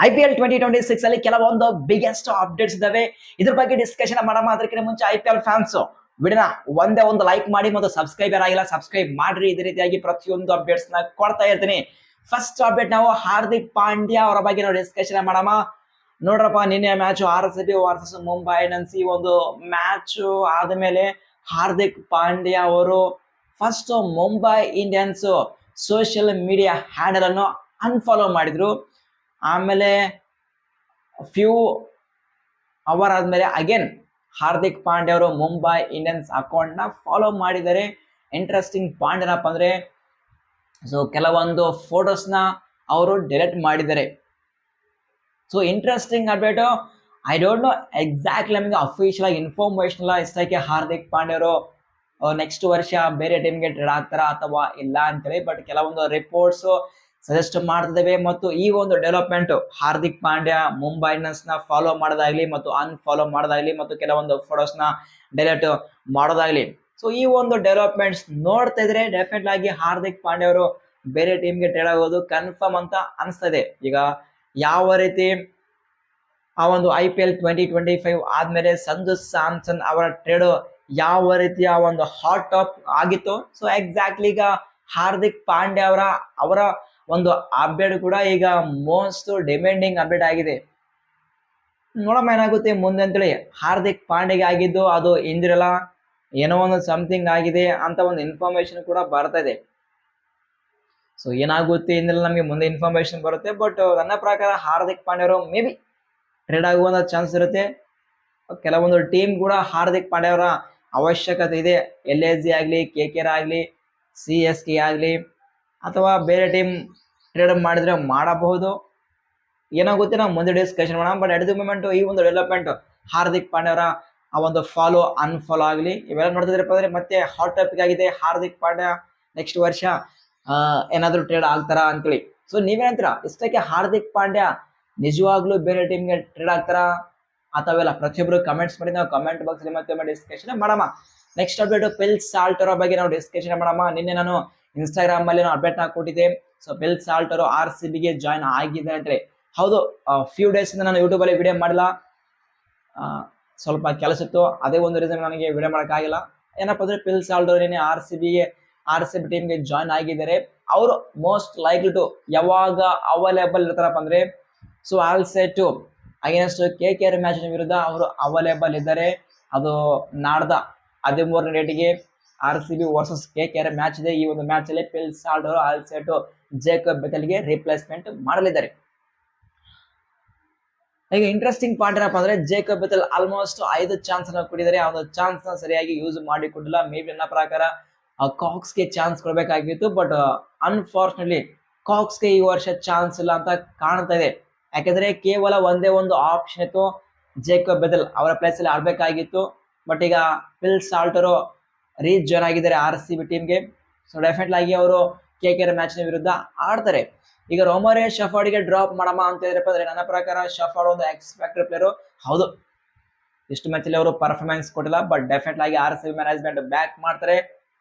IPL 2026 ಅಲ್ಲಿ ಕೆಲವೊಂದು biggest updates ಇದಾವೆ. ಇದ್ರ ಬಗ್ಗೆ ಡಿಸ್ಕಷನ್ ಮಾಡೋಣ. ಅದಕ್ಕಿಂತ ಮುಂಚೆ IPL ಫ್ಯಾನ್ಸ್ ವಿಡಿಯೋನ ಒಂದೇ ಒಂದು ಲೈಕ್ ಮಾಡಿ ಮತ್ತು ಸಬ್ಸ್ಕ್ರೈಬರ್ ಆಗಿಲ್ಲ ಸಬ್ಸ್ಕ್ರೈಬ್ ಮಾಡ್ರಿ. ಇದೇ ರೀತಿಯಾಗಿ ಪ್ರತಿಯೊಂದು ಅಪ್ಡೇಟ್ಸ್ ನ ಕೊಡ್ತಾ ಇರ್ತೀನಿ. ಫಸ್ಟ್ ಅಪ್ಡೇಟ್ ನಾವು ಹಾರ್ದಿಕ್ ಪಾಂಡ್ಯ ಅವರ ಬಗ್ಗೆ ನಾವು ಡಿಸ್ಕಷನ್ ಮಾಡೋಣ. ನೋಡ್ರಪ್ಪ, ನಿನ್ನೆ match RCB versus Mumbai Indians. ಈ ಒಂದು ಮ್ಯಾಚ್ ಆದ್ಮೇಲೆ ಹಾರ್ದಿಕ್ ಪಾಂಡ್ಯ ಅವರು first Mumbai Indians social media handle ಅನ್ನು ಅನ್ಫಾಲೋ ಮಾಡಿದ್ರು. ಆಮೇಲೆ ಫ್ಯೂ ಅವರ್ ಆದ್ಮೇಲೆ ಅಗೇನ್ ಹಾರ್ದಿಕ್ ಪಾಂಡ್ಯ ಅವರು ಮುಂಬೈ ಇಂಡಿಯನ್ಸ್ ಅಕೌಂಟ್ ನ ಫಾಲೋ ಮಾಡಿದ್ದಾರೆ. ಇಂಟ್ರೆಸ್ಟಿಂಗ್ ಪಾಯಿಂಟ್ ಏನಪ್ಪ ಅಂದ್ರೆ, ಸೊ ಕೆಲವೊಂದು ಫೋಟೋಸ್ ನ ಅವರು ಡಿಲೀಟ್ ಮಾಡಿದ್ದಾರೆ. So interesting update. I don't know exactly ನಮಗೆ ಅಫಿಷಿಯಲ್ ಆಗಿ ಇನ್ಫಾರ್ಮೇಶನ್ ಇಲ್ಲ ಇಷ್ಟಕ್ಕೆ ಹಾರ್ದಿಕ್ ಪಾಂಡ್ಯ ಅವರು ನೆಕ್ಸ್ಟ್ ವರ್ಷ ಬೇರೆ ಟೀಮ್ಗೆ ಟ್ರೇಡ್ ಆಗ್ತಾರ ಅಥವಾ ಇಲ್ಲ ಅಂತೇಳಿ. ಬಟ್ ಕೆಲವೊಂದು ರಿಪೋರ್ಟ್ಸ್ ಸಜೆಸ್ಟ್ ಮಾಡ್ತಿದ್ದೇವೆ. ಮತ್ತು ಈ ಒಂದು ಡೆವಲಪ್ಮೆಂಟ್ ಹಾರ್ದಿಕ್ ಪಾಂಡ್ಯ ಮುಂಬೈ ಇಂಡಿಯನ್ಸ್ ನ ಫಾಲೋ ಮಾಡೋದಾಗ್ಲಿ ಮತ್ತು ಅನ್ಫಾಲೋ ಮಾಡೋದಾಗ್ಲಿ ಮತ್ತು ಕೆಲವೊಂದು ಫೋಟೋಸ್ ನ ಡಿಲೀಟ್ ಮಾಡೋದಾಗ್ಲಿ, ಸೊ ಈ ಒಂದು ಡೆವಲಪ್ಮೆಂಟ್ಸ್ ನೋಡ್ತಾ ಇದ್ರೆ ಡೆಫಿನೆಟ್ ಆಗಿ ಹಾರ್ದಿಕ್ ಪಾಂಡ್ಯ ಅವರು ಬೇರೆ ಟೀಮ್ಗೆ ಟ್ರೇಡ್ ಆಗೋದು ಕನ್ಫರ್ಮ್ ಅಂತ ಅನಿಸ್ತದೆ. ಈಗ ಯಾವ ರೀತಿ ಆ ಒಂದು IPL 2025 ಆದ್ಮೇಲೆ ಸಂಜು ಸ್ಯಾಮ್ಸನ್ ಅವರ ಟ್ರೇಡ್ ಯಾವ ರೀತಿಯ ಒಂದು ಹಾಟ್ ಟಾಪ್ ಆಗಿತ್ತು, ಸೊ ಎಕ್ಸಾಕ್ಟ್ಲಿ ಈಗ ಹಾರ್ದಿಕ್ ಪಾಂಡ್ಯ ಅವರ ಒಂದು ಅಪ್ಡೇಟ್ ಕೂಡ ಈಗ ಮೋಸ್ಟ್ ಡಿಮ್ಯಾಂಡಿಂಗ್ ಅಪ್ಡೇಟ್ ಆಗಿದೆ. ನೋಡಮ್ಮ ಏನಾಗುತ್ತೆ ಮುಂದೆ ಅಂತೇಳಿ. ಹಾರ್ದಿಕ್ ಪಾಂಡ್ಯಗೆ ಆಗಿದ್ದು ಅದು ಇಂದಿರಲ್ಲ, ಏನೋ ಒಂದು ಸಮಥಿಂಗ್ ಆಗಿದೆ ಅಂತ ಒಂದು ಇನ್ಫಾರ್ಮೇಶನ್ ಕೂಡ ಬರ್ತಾ ಇದೆ. ಸೊ ಏನಾಗುತ್ತೆ ಇಂದಿಲ್ಲ ನಮಗೆ ಮುಂದೆ ಇನ್ಫಾರ್ಮೇಶನ್ ಬರುತ್ತೆ. ಬಟ್ ನನ್ನ ಪ್ರಕಾರ ಹಾರ್ದಿಕ್ ಪಾಂಡ್ಯ ಅವರು ಮೇ ಬಿ ಟ್ರೇಡ್ ಆಗುವಂತ ಚಾನ್ಸ್ ಇರುತ್ತೆ. ಕೆಲವೊಂದು ಟೀಮ್ ಕೂಡ ಹಾರ್ದಿಕ್ ಪಾಂಡ್ಯ ಅವರ ಅವಶ್ಯಕತೆ ಇದೆ. LSG ಆಗಲಿ, KKR ಆಗಲಿ, CSK ಆಗಲಿ ಅಥವಾ ಬೇರೆ ಟೀಮ್ ಟ್ರೇಡ್ ಮಾಡಿದ್ರೆ ಮಾಡಬಹುದು. ಏನಾಗುತ್ತೆ ನಾವು ಮುಂದೆ ಡಿಸ್ಕಷನ್ ಮಾಡೋಣ. ಬಟ್ ಎಟ್ ದಿ ಮೂಮೆಂಟ್ ಈ ಒಂದು ಡೆವಲಪ್ಮೆಂಟ್ ಹಾರ್ದಿಕ್ ಪಾಂಡ್ಯ ಅವರ ಆ ಒಂದು ಫಾಲೋ ಅನ್ಫಾಲೋ ಆಗಲಿ ಇವೆಲ್ಲ ನೋಡ್ತಿದ್ರಪ್ಪ ಅಂದ್ರೆ ಮತ್ತೆ ಹಾಟ್ ಟಾಪಿಕ್ ಆಗಿದೆ. ಹಾರ್ದಿಕ್ ಪಾಂಡ್ಯ ನೆಕ್ಸ್ಟ್ ವರ್ಷ ಏನಾದ್ರು ಟ್ರೇಡ್ ಆಗ್ತಾರಾ ಅಂತೇಳಿ. ಸೊ ನೀವೇನಂತೀರಾ? ಇಷ್ಟಕ್ಕೆ ಹಾರ್ದಿಕ್ ಪಾಂಡ್ಯ ನಿಜವಾಗ್ಲೂ ಬೇರೆ ಟೀಮ್ಗೆ ಟ್ರೇಡ್ ಆಗ್ತಾರಾ ಅಥವಾ ಇಲ್ಲ? ಪ್ರತಿಯೊಬ್ಬರು ಕಮೆಂಟ್ಸ್ ಮಾಡಿ, ನಾವು ಕಮೆಂಟ್ ಬಾಕ್ಸ್ ಅಲ್ಲಿ ಮತ್ತೆ ಡಿಸ್ಕಷನ್ ಮಾಡೋಣ. ನೆಕ್ಸ್ಟ್ ಅಪ್ಡೇಟ್ ಪಿಲ್ ಸಾಲ್ಟರ್ ಬಗ್ಗೆ ನಾವು ಡಿಸ್ಕಷನ್ ಮಾಡೋಣ. ನಿನ್ನೆ ನಾನು ಇನ್ಸ್ಟಾಗ್ರಾಮ್ ಅಲ್ಲಿ ಅಪ್ಡೇಟ್ ಹಾಕೊಟ್ಟಿದ್ದೆ. ಸೊ ಪಿಲ್ ಸಾಲ್ಟರ್ RCB ಗೆ ಜಾಯ್ನ್ ಆಗಿದೆ ಅಂತೇಳಿ. ಹೌದು, ಫ್ಯೂ ಡೇಸ್ ಇಂದ ನಾನು ಯೂಟ್ಯೂಬ್ ಅಲ್ಲಿ ವಿಡಿಯೋ ಮಾಡಿಲ್ಲ, ಸ್ವಲ್ಪ ಕೆಲಸ ಇತ್ತು. ಅದೇ ಒಂದು ರೀಸನ್ ನನಗೆ ವಿಡಿಯೋ ಮಾಡೋಕ್ಕಾಗಿಲ್ಲ. ಏನಪ್ಪ ಅಂದ್ರೆ ಪಿಲ್ ಸಾಲ್ಟರ್ ನಿನ್ನೆ RCB ಟೀಮ್ಗೆ ಜಾಯ್ನ್ ಆಗಿದ್ದಾರೆ. ಅವರು ಮೋಸ್ಟ್ ಲೈಕ್ಲಿ ಟು ಯಾವಾಗ ಅವೈಲೇಬಲ್ ಇರ್ತಾರಪ್ಪ ಅಂದ್ರೆ, so all set against KKR match ವಿರುದ್ಧ ಅವರು ಅವೈಲೇಬಲ್ ಇದ್ದಾರೆ. ಅದು ನಾಡ್ದ 13ನೇ ಡೇಟಿಗೆ RCB ವರ್ಸಸ್ KKR ಮ್ಯಾಚ್ ಇದೆ. ಈ ಒಂದು ಮ್ಯಾಚ್ ಅಲ್ಲಿ ಪಿಲ್ ಸಾಲ್ಟ್ ಅವರು ಆಲ್ ಸೆಟ್ ಜೇಕಬ್ ಬೆಥೆಲ್ಗೆ ರಿಪ್ಲೇಸ್ಮೆಂಟ್ ಮಾಡಲಿದ್ದಾರೆ. ಈಗ ಇಂಟ್ರೆಸ್ಟಿಂಗ್ ಪಾಯಿಂಟ್ ಏನಪ್ಪ ಅಂದ್ರೆ, ಜೇಕಬ್ ಬೆಥೆಲ್ ಆಲ್ಮೋಸ್ಟ್ 5 ಚಾನ್ಸ್ ಅನ್ನು ಕೊಟ್ಟಿದ್ದಾರೆ. ಆ ಒಂದು ಚಾನ್ಸ್ ನ ಸರಿಯಾಗಿ ಯೂಸ್ ಮಾಡಿಕೊಂಡಿಲ್ಲ. ಮೇ ಬಿ ನನ್ನ ಪ್ರಕಾರ ಕಾಕ್ಸ್ಗೆ ಚಾನ್ಸ್ ಕೊಡಬೇಕಾಗಿತ್ತು. ಬಟ್ ಅನ್ಫಾರ್ಚುನೇಟ್ಲಿ ಕಾಕ್ಸ್ಗೆ ಈ ವರ್ಷ ಚಾನ್ಸ್ ಇಲ್ಲ ಅಂತ ಕಾಣ್ತಾ ಇದೆ. ಯಾಕಂದ್ರೆ ಕೇವಲ ಒಂದೇ ಒಂದು ಆಪ್ಷನ್ ಇತ್ತು, ಜೇಕಬ್ ಬೆಥೆಲ್ ಅವರ ಪ್ಲೇಸ್ ಅಲ್ಲಿ ಆಡ್ಬೇಕಾಗಿತ್ತು. ಬಟ್ ಈಗ ಪಿಲ್ ಸಾಲ್ಟರ್ ಜಾಯ್ನ್ ಆಗಿದ್ದಾರೆ RCB ಟೀಮ್ಗೆ. ಸೊ ಡೆಫಿನೆಟ್ಲಿ ಆಗಿ ಅವರು KKR ಮ್ಯಾಚ್ ನ ವಿರುದ್ಧ ಆಡ್ತಾರೆ. ಈಗ ರೋಮರೆ ಶಫರ್ಡ್ಗೆ ಡ್ರಾಪ್ ಮಾಡಮ್ಮ ಅಂತ ಹೇಳಿದ್ರಪ್ಪ ಅಂದ್ರೆ, ನನ್ನ ಪ್ರಕಾರ ಶಫರ್ಡ್ ಒಂದು ಎಕ್ಸ್ಪೆಕ್ಟೆಡ್ ಪ್ಲೇಯರ್. ಹೌದು, ಇಷ್ಟು ಮ್ಯಾಚ್ ಅಲ್ಲಿ ಅವರು ಪರ್ಫಾರ್ಮೆನ್ಸ್ ಕೊಟ್ಟಿಲ್ಲ. ಬಟ್ ಡೆಫಿನೆಟ್ಲಿ ಆಗಿ RCB ಮ್ಯಾನೇಜ್ಮೆಂಟ್ ಬ್ಯಾಕ್ ಮಾಡ್ತಾರೆ,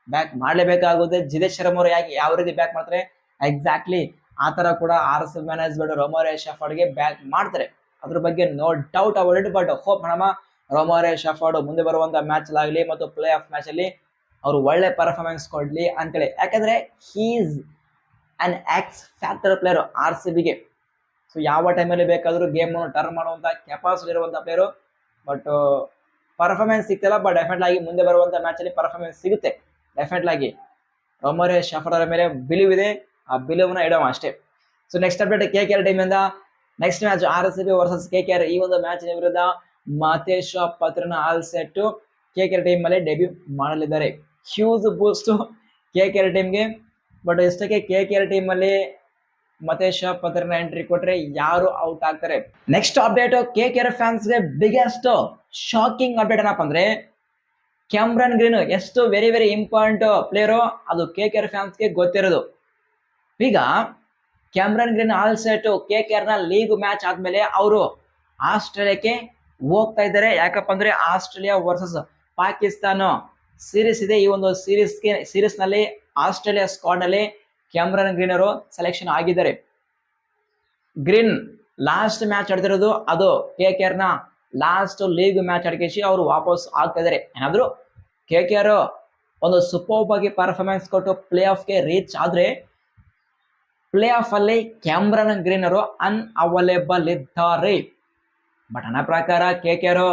ಬ್ಯಾಕ್ ಮಾಡಲೇಬೇಕಾಗುತ್ತೆ. ಜಿತೇಶ್ ಶರ್ಮಾ ಅವರು ಯಾವ ರೀತಿ ಬ್ಯಾಕ್ ಮಾಡ್ತಾರೆ, ಎಕ್ಸಾಕ್ಟ್ಲಿ ಆ ತರ ಕೂಡ RCB ಮ್ಯಾನೇಜ್ಮೆಂಟ್ ರೋಮರೆ ಶಫರ್ಡ್ಗೆ ಬ್ಯಾಕ್ ಮಾಡ್ತಾರೆ. ಅದ್ರ ಬಗ್ಗೆ no doubt about it. But hope ಮಾಡೋಣ ರೋಮರೆ ಶಫರ್ಡ್ ಮುಂದೆ ಬರುವಂತ ಮ್ಯಾಚ್ ಆಗಲಿ ಮತ್ತು ಪ್ಲೇ ಆಫ್ ಮ್ಯಾಚ್ ಅಲ್ಲಿ ಅವರು ಒಳ್ಳೆ ಪರ್ಫಾರ್ಮೆನ್ಸ್ ಕೊಡ್ಲಿ ಅಂತೇಳಿ. ಯಾಕಂದ್ರೆ he's an X factor player RCBಗೆ. ಸೊ ಯಾವ ಟೈಮಲ್ಲಿ ಬೇಕಾದ್ರೂ ಗೇಮ್ ಟರ್ನ್ ಮಾಡುವಂತ ಕೆಪಾಸಿಟಿ ಇರುವಂತ ಪ್ಲೇಯರು. ಬಟ್ ಪರ್ಫಾರ್ಮೆನ್ಸ್ ಸಿಗ್ತಿಲ್ಲ. ಬಟ್ ಡೆಫಿನೆಟ್ ಆಗಿ ಮುಂದೆ ಬರುವಂತ ಮ್ಯಾಚ್ ಅಲ್ಲಿ ಪರ್ಫಾರ್ಮೆನ್ಸ್ ಸಿಗುತ್ತೆ. ಡೆಫಿನೆಟ್ ಆಗಿ ರೋಮರೆ ಶಫರ್ಡ್ ಅವರ ಮೇಲೆ ಬಿಲೀವ್ ಇದೆ, ಆ ಬಿಲೀವ್ನ ಇಡೋಣ ಅಷ್ಟೇ. So next update KKR team ಇಂದ next match RCB versus KKR. ಈ ಒಂದು ಮ್ಯಾಚ್ ವಿರುದ್ಧ Matheesha Pathirana all set KKR team ಮೇಲೆ ಡೆಬ್ಯೂ ಮಾಡಲಿದ್ದಾರೆ. ಹ್ಯೂಜ್ ಬೂಸ್ಟ್ KKR ಟೀಮ್ಗೆ. ಬಟ್ ಇಷ್ಟಕ್ಕೆ KKR ಟೀಮ್ ಅಲ್ಲಿ ಮತೇಶ್ ಪತ್ರನ ಎಂಟ್ರಿ ಕೊಟ್ರೆ ಯಾರು ಔಟ್ ಆಗ್ತಾರೆ. ನೆಕ್ಸ್ಟ್ ಅಪ್ಡೇಟ್ KKR ಫ್ಯಾನ್ಸ್ ಗೆ ಬಿಗ್ಗೆಸ್ಟ್ ಶಾಕಿಂಗ್ ಅಪ್ಡೇಟ್ ಏನಪ್ಪ ಅಂದ್ರೆ, ಕ್ಯಾಮ್ರನ್ ಗ್ರೀನ್ ಎಷ್ಟು ವೆರಿ ವೆರಿ ಇಂಪಾರ್ಟೆಂಟ್ ಪ್ಲೇಯರು ಅದು KKR ಫ್ಯಾನ್ಸ್ ಗೆ ಗೊತ್ತಿರೋದು. ಈಗ Cameron Green all set KKR ನ ಲೀಗ್ ಮ್ಯಾಚ್ ಆದ್ಮೇಲೆ ಅವರು ಆಸ್ಟ್ರೇಲಿಯಾಕ್ಕೆ ಹೋಗ್ತಾ ಇದ್ದಾರೆ. ಯಾಕಪ್ಪ ಅಂದ್ರೆ ಆಸ್ಟ್ರೇಲಿಯಾ ವರ್ಸಸ್ ಪಾಕಿಸ್ತಾನ ಸೀರೀಸ್ ಇದೆ. ಈ ಒಂದು ಸೀರೀಸ್ ನಲ್ಲಿ ಆಸ್ಟ್ರೇಲಿಯಾ ಸ್ಕ್ವಾಡ್ ನಲ್ಲಿ ಕ್ಯಾಮ್ರನ್ ಗ್ರೀನ್ ಅವರು ಸೆಲೆಕ್ಷನ್ ಆಗಿದ್ದಾರೆ. ಗ್ರೀನ್ ಲಾಸ್ಟ್ ಮ್ಯಾಚ್ ಆಡ್ತಿರೋದು ಅದು ಕೆ ಕೆ ಆರ್ ನ ಲಾಸ್ಟ್ ಲೀಗ್ ಮ್ಯಾಚ್ ಆಡ್ಕೇಸಿ ಅವರು ವಾಪಸ್ ಆಗ್ತಾ ಇದಾರೆ. ಏನಾದ್ರು ಕೆ ಕೆ ಆರ್ ಒಂದು ಸೂಪರ್ ಆಗಿ ಪರ್ಫಾರ್ಮೆನ್ಸ್ ಕೊಟ್ಟು ಪ್ಲೇ ಆಫ್ಗೆ ರೀಚ್ ಆದ್ರೆ ಪ್ಲೇ ಆಫ್ ಅಲ್ಲಿ ಕ್ಯಾಮ್ರನ್ ಗ್ರೀನ್ ಅವರು ಅನ್ಅವೈಲೇಬಲ್ ಇದ್ದಾರೆ. ಬಟ್ ನನ್ನ ಪ್ರಕಾರ ಕೆ ಕೆ ಆರ್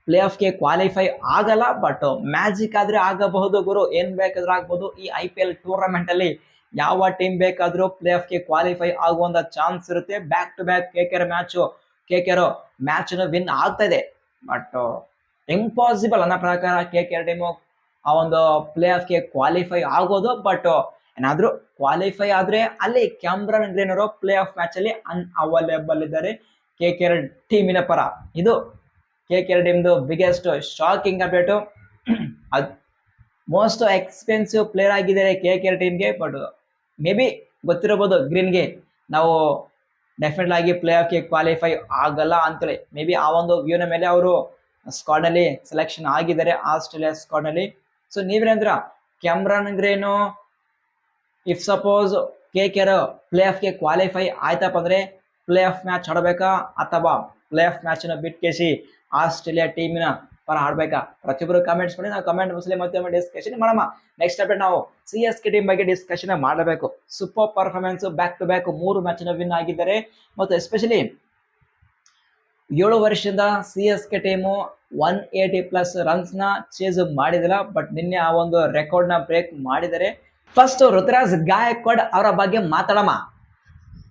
ಪ್ಲೇ ಆಫ್ಗೆ ಕ್ವಾಲಿಫೈ ಆಗಲ್ಲ, ಬಟ್ ಮ್ಯಾಜಿಕ್ ಆದ್ರೆ ಆಗಬಹುದು ಗುರು, ಏನ್ ಬೇಕಾದ್ರೂ ಆಗ್ಬಹುದು. ಈ IPL ಟೂರ್ನಮೆಂಟ್ ಅಲ್ಲಿ ಯಾವ ಟೀಮ್ ಬೇಕಾದ್ರೂ ಪ್ಲೇ ಆಫ್ಗೆ ಕ್ವಾಲಿಫೈ ಆಗುವಂತ ಚಾನ್ಸ್ ಇರುತ್ತೆ. Back to back K K R match win ಆಗ್ತಾ ಇದೆ. ಬಟ್ ಇಂಪಾಸಿಬಲ್ ನನ್ನ ಪ್ರಕಾರ ಕೆ ಕೆ ಆರ್ ಟೀಮು ಆ ಒಂದು ಪ್ಲೇ ಆಫ್ಗೆ ಕ್ವಾಲಿಫೈ ಆಗೋದು. ಬಟ್ ಏನಾದ್ರೂ ಕ್ವಾಲಿಫೈ ಆದ್ರೆ ಅಲ್ಲಿ ಕ್ಯಾಮ್ರನ್ ಗ್ರೀನ್ ಅವರು ಪ್ಲೇ ಆಫ್ ಮ್ಯಾಚ್ ಅಲ್ಲಿ ಅನ್ಅವೈಲೇಬಲ್ ಇದ್ದಾರೆ ಕೆ ಕೆ ಆರ್ ಟೀಮಿನ ಪರ. ಇದು ಕೆ ಕೆ ಆರ್ ಟೀಮ್ದು ಬಿಗ್ಗೆಸ್ಟ್ ಶಾಕಿಂಗ್ ಅಪ್ಡೇಟು. ಅದು ಮೋಸ್ಟ್ ಎಕ್ಸ್ಪೆನ್ಸಿವ್ ಪ್ಲೇಯರ್ ಆಗಿದ್ದಾರೆ ಕೆ ಕೆ ಆರ್ ಟೀಮ್ಗೆ. ಬಟ್ ಮೇ ಬಿ ಗೊತ್ತಿರಬಹುದು ಗ್ರೀನ್ಗೆ ನಾವು ಡೆಫಿನೆಟ್ ಆಗಿ ಪ್ಲೇ ಆಫ್ಗೆ ಕ್ವಾಲಿಫೈ ಆಗಲ್ಲ ಅಂತೇಳಿ. ಮೇ ಬಿ ಆ ಒಂದು ವ್ಯೂನ ಮೇಲೆ ಅವರು ಸ್ಕ್ವಾಡ್ನಲ್ಲಿ ಸೆಲೆಕ್ಷನ್ ಆಗಿದ್ದಾರೆ, ಆಸ್ಟ್ರೇಲಿಯಾ ಸ್ಕ್ವಾಡ್ನಲ್ಲಿ. ಸೊ ನೀವೇನಂದ್ರ Cameron Green if suppose K K R play ಆಫ್ಗೆ ಕ್ವಾಲಿಫೈ ಆಯ್ತಪ್ಪ ಅಂದ್ರೆ ಪ್ಲೇ ಆಫ್ ಮ್ಯಾಚ್ ಆಡಬೇಕಾ ಅಥವಾ ಪ್ಲೇ ಆಫ್ ಮ್ಯಾಚ್ನ ಬಿಟ್ಕೇಸಿ ಆಸ್ಟ್ರೇಲಿಯಾ ಟೀಮಿನ ಪರ ಆಡ್ಬೇಕಾ? ಪ್ರತಿಯೊಬ್ಬರು ಕಮೆಂಟ್ಸ್ ಮಾಡಿ, ನಾವು ಕಮೆಂಟ್ ಮುಸ್ಲಿ ಮತ್ತೆ ಡಿಸ್ಕಷನ್ ಮಾಡೋಣ. ನೆಕ್ಸ್ಟ್ ಅಪ್ಡೇಟ್ ನಾವು CSK ಟೀಮ್ ಬಗ್ಗೆ ಡಿಸ್ಕಷನ್ ಮಾಡಬೇಕು. Super performance, back to back 3 ಮ್ಯಾಚ್ನ ವಿನ್ ಆಗಿದ್ದಾರೆ. ಮತ್ತು ಎಸ್ಪೆಷಲಿ 7 ವರ್ಷದಿಂದ CSK ಟೀಮು 180+ ರನ್ಸ್ನ ಚೇಸ್ ಮಾಡಿದಿಲ್ಲ. ಬಟ್ ನಿನ್ನೆ ಆ ಒಂದು ರೆಕಾರ್ಡ್ನ ಬ್ರೇಕ್ ಮಾಡಿದ್ದಾರೆ. ಫಸ್ಟ್ ಋತುರಾಜ್ ಗಾಯಕ್ವಾಡ್ ಅವರ ಬಗ್ಗೆ ಮಾತಾಡೋಣ.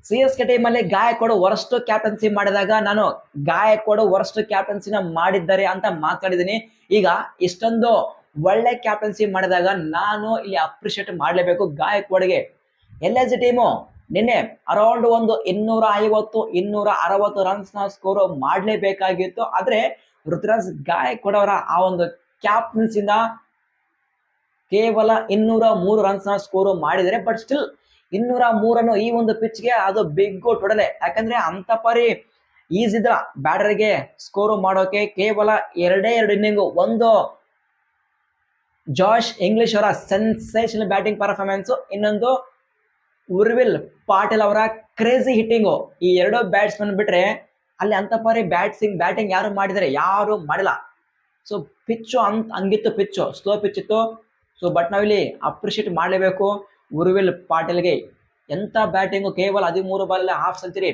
CSK ಟೀಮಲ್ಲಿ ಗಾಯಕ್ವಾಡ್ ವರ್ಸ್ಟ್ ಕ್ಯಾಪ್ಟನ್ಸಿ ಮಾಡಿದಾಗ ನಾನು ಗಾಯಕ್ವಾಡ್ ವರ್ಸ್ಟ್ ಕ್ಯಾಪ್ಟನ್ಸಿನ ಮಾಡಿದ್ದಾರೆ ಅಂತ ಮಾತಾಡಿದ್ದೀನಿ. ಈಗ ಇಷ್ಟೊಂದು ಒಳ್ಳೆ ಕ್ಯಾಪ್ಟನ್ಸಿ ಮಾಡಿದಾಗ ನಾನು ಇಲ್ಲಿ ಅಪ್ರಿಷಿಯೇಟ್ ಮಾಡಲೇಬೇಕು ಗಾಯಕ್ವಾಡ್ಗೆ. LSG ಟೀಮು ನಿನ್ನೆ ಅರೌಂಡ್ ಒಂದು 250-260 ರನ್ಸ್ನ ಸ್ಕೋರ್ ಮಾಡಲೇಬೇಕಾಗಿತ್ತು. ಆದ್ರೆ ಋತುರಾಜ್ ಗಾಯಕ್ವಾಡ್ ಅವರ ಆ ಒಂದು ಕ್ಯಾಪ್ಟನ್ಸಿಂದ ಕೇವಲ 203 ರನ್ಸ್ನ ಸ್ಕೋರ್ ಮಾಡಿದರೆ. ಬಟ್ ಸ್ಟಿಲ್ 203 ಈ ಒಂದು ಪಿಚ್ಗೆ ಅದು ಬಿಗ್ ಟೋಟಲ್. ಯಾಕಂದ್ರೆ ಅಂತ ಪರಿ ಈಸಿ ಇದ್ರ ಬ್ಯಾಟರ್ಗೆ ಸ್ಕೋರ್ ಮಾಡೋಕೆ. ಕೇವಲ 2 ಇನ್ನಿಂಗ್, ಒಂದು ಜಾಶ್ ಇಂಗ್ಲಿಷ್ ಅವರ ಸೆನ್ಸೇಷನಲ್ ಬ್ಯಾಟಿಂಗ್ ಪರ್ಫಾರ್ಮೆನ್ಸ್, ಇನ್ನೊಂದು ಉರ್ವಿಲ್ ಪಾಟೀಲ್ ಅವರ ಕ್ರೇಜಿ ಹಿಟ್ಟಿಂಗು. ಈ 2 ಬ್ಯಾಟ್ಸ್ಮನ್ ಬಿಟ್ರೆ ಅಲ್ಲಿ ಅಂತ ಪರಿ ಬ್ಯಾಟಿಂಗ್ ಯಾರು ಮಾಡಿದರೆ? ಯಾರು ಮಾಡಿಲ್ಲ. ಸೊ ಪಿಚ್ಚು ಹಂಗಿತ್ತು, ಪಿಚ್ಚು ಸ್ಲೋ ಪಿಚ್ ಇತ್ತು. ಸೊ ಬಟ್ ನಾವಿಲ್ಲಿ ಅಪ್ರಿಷಿಯೇಟ್ ಮಾಡಲೇಬೇಕು ಉರ್ವಿಲ್ ಪಾಟೀಲ್ಗೆ. ಎಂಥ ಬ್ಯಾಟಿಂಗು, ಕೇವಲ 13 ball half century,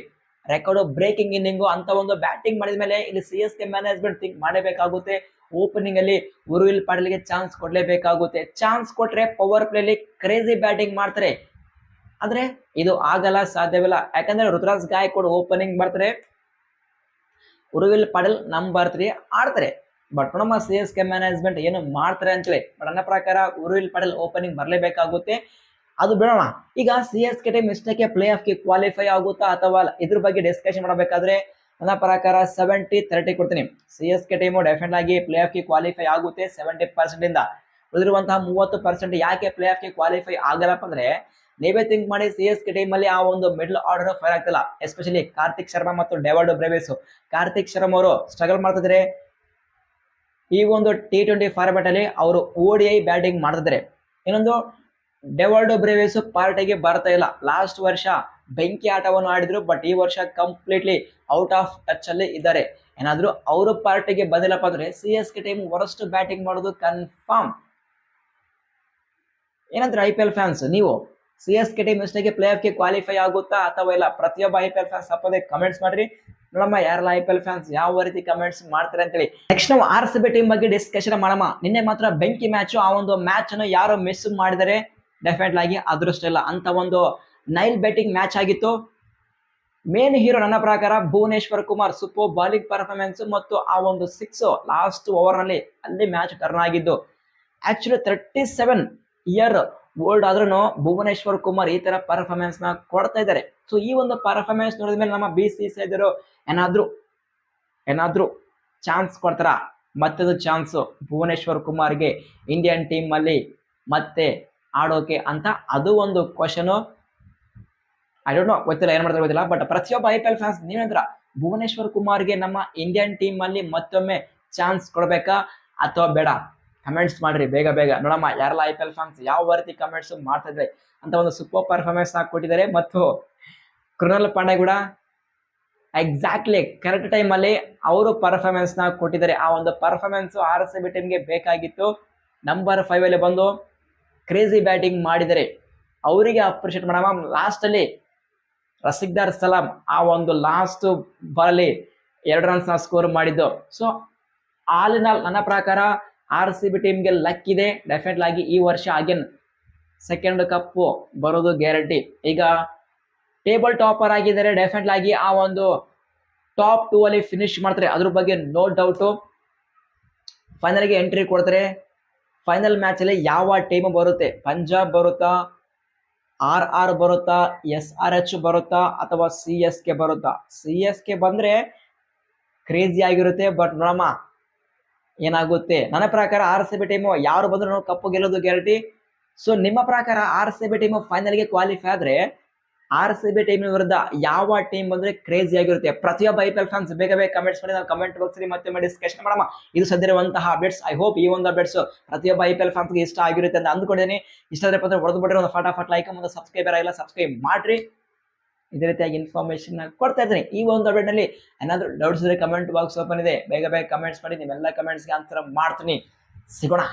record breaking inning. ಅಂತ ಒಂದು ಬ್ಯಾಟಿಂಗ್ ಮಾಡಿದ ಮೇಲೆ ಇಲ್ಲಿ CSK ಮ್ಯಾನೇಜ್ಮೆಂಟ್ ಥಿಂಕ್ ಮಾಡಬೇಕಾಗುತ್ತೆ. ಓಪನಿಂಗ್ ಅಲ್ಲಿ ಉರ್ವಿಲ್ ಪಾಟೀಲ್ಗೆ ಚಾನ್ಸ್ ಕೊಡ್ಲೇಬೇಕಾಗುತ್ತೆ. ಚಾನ್ಸ್ ಕೊಟ್ರೆ ಪವರ್ ಪ್ಲೇಲಿ ಕ್ರೇಜಿ ಬ್ಯಾಟಿಂಗ್ ಮಾಡ್ತಾರೆ. ಆದ್ರೆ ಇದು ಆಗಲ್ಲ, ಸಾಧ್ಯವಿಲ್ಲ. ಯಾಕಂದ್ರೆ ಋತುರಾಜ್ ಗಾಯಕ್ವಾಡ್ ಓಪನಿಂಗ್ ಬರ್ತಾರೆ, ಉರ್ವಿಲ್ ಪಾಟೀಲ್ ನಂಬರ್ 3 ಆಡ್ತಾರೆ. ಬಟ್ ನಮ್ಮ CSK ಮ್ಯಾನೇಜ್ಮೆಂಟ್ ಏನು ಮಾಡ್ತಾರೆ ಅಂತೇಳಿ. ಬಟ್ ನನ್ನ ಪ್ರಕಾರ ಉರ್ವಿಲ್ ಪಾಟೀಲ್ ಓಪನಿಂಗ್ ಬರಲೇಬೇಕಾಗುತ್ತೆ. ಅದು ಬಿಡೋಣ. ಈಗ CSK ಟೀಮ್ ಇಷ್ಟಕ್ಕೆ ಪ್ಲೇ ಆಫ್ಗೆ ಕ್ವಾಲಿಫೈ ಆಗುತ್ತಾ ಅಥವಾ ಇದ್ರ ಬಗ್ಗೆ ಡಿಸ್ಕಷನ್ ಮಾಡಬೇಕಾದ್ರೆ ನನ್ನ ಪ್ರಕಾರ 70-30 ಕೊಡ್ತೀನಿ. CSK ಟೀಮು ಡೆಫಿನೆಟ್ ಆಗಿ ಪ್ಲೇ ಆಫ್ಗೆ ಕ್ವಾಲಿಫೈ ಆಗುತ್ತೆ 70% ಇಂದ. ಉಳಿದಿರುವಂತಹ 30% ಯಾಕೆ ಪ್ಲೇ ಆಫ್ಗೆ ಕ್ವಾಲಿಫೈ ಆಗಲ್ಲಪ್ಪ ಅಂದ್ರೆ, ನೀವೇ ಥಿಂಕ್ ಮಾಡಿ, CSK ಟೀಮಲ್ಲಿ ಆ ಒಂದು ಮಿಡಲ್ ಆರ್ಡರ್ ಫೈರ್ ಆಗ್ತಿಲ್ಲ. ಎಸ್ಪೆಷಲಿ ಕಾರ್ತಿಕ್ ಶರ್ಮಾ ಮತ್ತು ಡೇವಿಡ್ ಬ್ರೇವಿಸ್. ಕಾರ್ತಿಕ್ ಶರ್ಮಾ ಅವರು ಸ್ಟ್ರಗಲ್ ಮಾಡ್ತಿದ್ದಾರೆ. ಈ ಒಂದು T20 ಫಾರ್ಮ್ಯಾಟ್ ಅಲ್ಲಿ ಅವರು ODI ಬ್ಯಾಟಿಂಗ್ ಮಾಡ್ತಿದ್ದಾರೆ. ಇನ್ನೊಂದು ಡೇವಿಡ್ ಬ್ರೇವಿಸ್ ಪಾರ್ಟಿಗೆ ಬರ್ತಾ ಇಲ್ಲ. ಲಾಸ್ಟ್ ವರ್ಷ ಬೆಂಕಿ ಆಟವನ್ನು ಆಡಿದ್ರು, ಬಟ್ ಈ ವರ್ಷ ಕಂಪ್ಲೀಟ್ಲಿ ಔಟ್ ಆಫ್ ಟಚ್ ಅಲ್ಲಿ ಇದ್ದಾರೆ. ಏನಾದ್ರು ಅವರು ಪಾರ್ಟಿಗೆ ಬಂದಿಲ್ಲಪ್ಪ ಅಂದ್ರೆ CSK ಟೀಮ್ ವರ್ಸ್ಟ್ ಬ್ಯಾಟಿಂಗ್ ಮಾಡೋದು ಕನ್ಫರ್ಮ್. ಏನಂದ್ರೆ IPL ಫ್ಯಾನ್ಸ್ ನೀವು CSK ಟೀಮ್ ಇಷ್ಟಕ್ಕೆ ಪ್ಲೇ ಆಫ್ಗೆ ಕ್ವಾಲಿಫೈ ಆಗುತ್ತಾ ಅಥವಾ ಇಲ್ಲ? ಪ್ರತಿಯೊಬ್ಬ IPL ಫ್ಯಾನ್ಸ್ ತಪ್ಪದೆ ಕಮೆಂಟ್ಸ್ ಮಾಡ್ರಿ. ನೋಡಮ್ಮ ಯಾರೆಲ್ಲ IPL ಫ್ಯಾನ್ಸ್ ಯಾವ ರೀತಿ ಕಮೆಂಟ್ಸ್ ಮಾಡ್ತಾರೆ ಅಂತೇಳಿ. ನೆಕ್ಸ್ಟ್ ನಾವು RCB ಟೀಮ್ ಬಗ್ಗೆ ಡಿಸ್ಕಷನ್ ಮಾಡೋಣ. ನಿನ್ನೆ ಮಾತ್ರ ಬೆಂಕಿ ಮ್ಯಾಚ್. ಆ ಒಂದು ಮ್ಯಾಚ್ ಅನ್ನು ಯಾರು ಮಿಸ್ ಮಾಡಿದರೆ ಡೆಫಿನೆಟ್ ಆಗಿ ಅದೃಷ್ಟ ಇಲ್ಲ ಅಂತ ಒಂದು ನೈಲ್ ಬ್ಯಾಟಿಂಗ್ ಮ್ಯಾಚ್ ಆಗಿತ್ತು. ಮೇನ್ ಹೀರೋ ನನ್ನ ಪ್ರಕಾರ Bhuvneshwar Kumar super bowling performance ಮತ್ತು ಆ ಒಂದು 6 ಲಾಸ್ಟ್ ಓವರ್ ನಲ್ಲಿ ಅಲ್ಲಿ ಮ್ಯಾಚ್ ಟರ್ನ್ ಆಗಿದ್ದು. ಆಕ್ಚುಲಿ 37 ಇಯರ್ ಓಲ್ಡ್ ಆದ್ರೂ ಭುವನೇಶ್ವರ್ ಕುಮಾರ್ ಈ ತರ ಪರ್ಫಾರ್ಮೆನ್ಸ್ ನ ಕೊಡ್ತಾ ಇದ್ದಾರೆ. ಸೊ ಈ ಒಂದು ಪರ್ಫಾರ್ಮೆನ್ಸ್ ನೋಡಿದ ಮೇಲೆ ನಮ್ಮ BCCI ಏನಾದ್ರೂ ಚಾನ್ಸ್ ಕೊಡ್ತಾರ? ಮತ್ತದು ಚಾನ್ಸ್ ಭುವನೇಶ್ವರ್ ಕುಮಾರ್ಗೆ ಇಂಡಿಯನ್ ಟೀಮ್ ಅಲ್ಲಿ ಮತ್ತೆ ಆಡೋಕೆ ಅಂತ, ಅದು ಒಂದು ಕ್ವಶನ್. ಐ ಡೋಂಟ್ ನೋ, ಗೊತ್ತಿಲ್ಲ, ಏನ್ ಮಾಡ್ತಾರೆ ಗೊತ್ತಿಲ್ಲ. ಬಟ್ ಪ್ರತಿಯೊಬ್ಬ IPL ಫ್ಯಾನ್ಸ್ ನೀವೇಂದ್ರ ಭುವನೇಶ್ವರ್ ಕುಮಾರ್ಗೆ ನಮ್ಮ ಇಂಡಿಯನ್ ಟೀಮ್ ಅಲ್ಲಿ ಮತ್ತೊಮ್ಮೆ ಚಾನ್ಸ್ ಕೊಡ್ಬೇಕಾ ಅಥವಾ ಬೇಡ? ಕಮೆಂಟ್ಸ್ ಮಾಡ್ರಿ ಬೇಗ ಬೇಗ. ನೋಡಮ್ಮ ಯಾರೆಲ್ಲ IPL ಫ್ಯಾನ್ಸ್ ಯಾವ ರೀತಿ ಕಮೆಂಟ್ಸ್ ಮಾಡ್ತಾ ಇದ್ರೆ ಅಂತ ಒಂದು ಸೂಪರ್ ಪರ್ಫಾರ್ಮೆನ್ಸ್ ಕೊಟ್ಟಿದ್ದಾರೆ. ಮತ್ತು ಕೃಣಾಲ್ ಪಾಂಡೆ ಕೂಡ ಎಕ್ಸಾಕ್ಟ್ಲಿ ಕರೆಕ್ಟ್ ಟೈಮಲ್ಲಿ ಅವರು ಪರ್ಫಾರ್ಮೆನ್ಸ್ನ ಕೊಟ್ಟಿದ್ದಾರೆ. ಆ ಒಂದು ಪರ್ಫಾರ್ಮೆನ್ಸು ಆರ್ ಸಿ ಬಿ ಟೀಮ್ಗೆ ಬೇಕಾಗಿತ್ತು. ನಂಬರ್ 5 ಅಲ್ಲಿ ಬಂದು ಕ್ರೇಜಿ ಬ್ಯಾಟಿಂಗ್ ಮಾಡಿದರೆ ಅವರಿಗೆ ಅಪ್ರಿಷಿಯೇಟ್ ಮಾಡೋಣ. ಲಾಸ್ಟಲ್ಲಿ ರಸಿಕ್ದಾರ್ ಸಲಾಂ ಆ ಒಂದು ಲಾಸ್ಟ್ ಬಾಲಲ್ಲಿ 2 ರನ್ಸ್ನ ಸ್ಕೋರ್ ಮಾಡಿದ್ದು. ಸೊ ಆಲ್ ಇನ್ ಆಲ್ ನನ್ನ ಪ್ರಕಾರ ಆರ್ ಸಿ ಬಿ ಟೀಮ್ಗೆ ಲಕ್ ಇದೆ. ಡೆಫಿನೆಟ್ಲಿ ಆಗಿ ಈ ವರ್ಷ ಅಗೇನ್ ಸೆಕೆಂಡ್ ಕಪ್ಪು ಬರೋದು ಗ್ಯಾರಂಟಿ. ಈಗ ಟೇಬಲ್ ಟಾಪರ್ ಆಗಿದ್ದಾರೆ. ಡೆಫಿನೆಟ್ಲಿ ಆಗಿ ಆ ಒಂದು ಟಾಪ್ 2 ಅಲ್ಲಿ ಫಿನಿಶ್ ಮಾಡ್ತಾರೆ, ಅದ್ರ ಬಗ್ಗೆ ನೋ ಡೌಟು. ಫೈನಲ್ಗೆ ಎಂಟ್ರಿ ಕೊಡ್ತಾರೆ. ಫೈನಲ್ ಮ್ಯಾಚಲ್ಲಿ ಯಾವ ಟೀಮ್ ಬರುತ್ತೆ, ಪಂಜಾಬ್ ಬರುತ್ತಾ, RR ಬರುತ್ತಾ, SRH ಬರುತ್ತಾ ಅಥವಾ CSK ಬರುತ್ತಾ? CSK ಬಂದರೆ ಕ್ರೇಜಿ ಆಗಿರುತ್ತೆ. ಬಟ್ ನೋಡಮ್ಮ ಏನಾಗುತ್ತೆ. ನನ್ನ ಪ್ರಕಾರ ಆರ್ ಸಿ ಬಿ ಟೀಮು ಯಾರು ಬಂದ್ರು ಕಪ್ಪು ಗೆಲ್ಲೋದು ಗ್ಯಾರಂಟಿ. ಸೊ ನಿಮ್ಮ ಪ್ರಕಾರ ಆರ್ ಸಿ ಬಿ ಟೀಮು ಫೈನಲ್ಗೆ ಕ್ವಾಲಿಫೈ ಆದರೆ ಆರ್ ಸಿ ಬಿ ಟೀಮ್ ವಿರುದ್ಧ ಯಾವ ಟೀಮ್ ಬಂದ್ರೆ ಕ್ರೇಜಿ ಆಗಿರುತ್ತೆ? ಪ್ರತಿಯೊಬ್ಬ IPL ಫ್ಯಾನ್ಸ್ ಬೇಗ ಬೇಗ ಕಮೆಂಟ್ಸ್ ಮಾಡಿ, ನಾವು ಕಮೆಂಟ್ ಬಾಕ್ಸ್ ಅಲ್ಲಿ ಮತ್ತೆ ಡಿಸ್ಕಷನ್ ಮಾಡೋಣ. ಇದು ಸದ್ಯರುವಂತಹ ಅಪ್ಡೇಟ್ಸ್. ಐ ಹೋಪ್ ಈ ಒಂದು ಅಪ್ಡೇಟ್ಸ್ ಪ್ರತಿಯೊಬ್ಬ IPL ಫ್ಯಾನ್ಸ್ಗೆ ಇಷ್ಟ ಆಗಿರುತ್ತೆ ಅಂತ ಅಂದ್ಕೊಂಡಿದ್ದೀನಿ. ಇಷ್ಟ ಆದರೆ ಹೊಡೆದು ಬಿಟ್ಟರೆ ಒಂದು ಫಟಾಫಟ್ ಲೈಕ್ ಮತ್ತು ಸಬ್ಸ್ಕ್ರೈಬರ್ ಆಗಿಲ್ಲ ಸಬ್ಸ್ಕ್ರೈಬ್ ಮಾಡ್ರಿ. ಇದೇ ರೀತಿಯಾಗಿ ಇನ್ಫಾರ್ಮೇಶನ್ ಕೊಡ್ತಾ ಇದ್ದೀನಿ. ಈ ಒಂದು ಅಪ್ಡೇಟ್ ನಲ್ಲಿ ಏನಾದರೂ ಡೌಟ್ಸ್ ಇದ್ರೆ ಕಮೆಂಟ್ ಬಾಕ್ಸ್ ಓಪನ್ ಇದೆ, ಬೇಗ ಬೇಗ ಕಮೆಂಟ್ಸ್ ಮಾಡಿ. ನಿಮ್ಮೆಲ್ಲ ಕಮೆಂಟ್ಸ್ಗೆ ಆನ್ಸರ್ ಮಾಡ್ತೀನಿ. ಸಿಗೋಣ.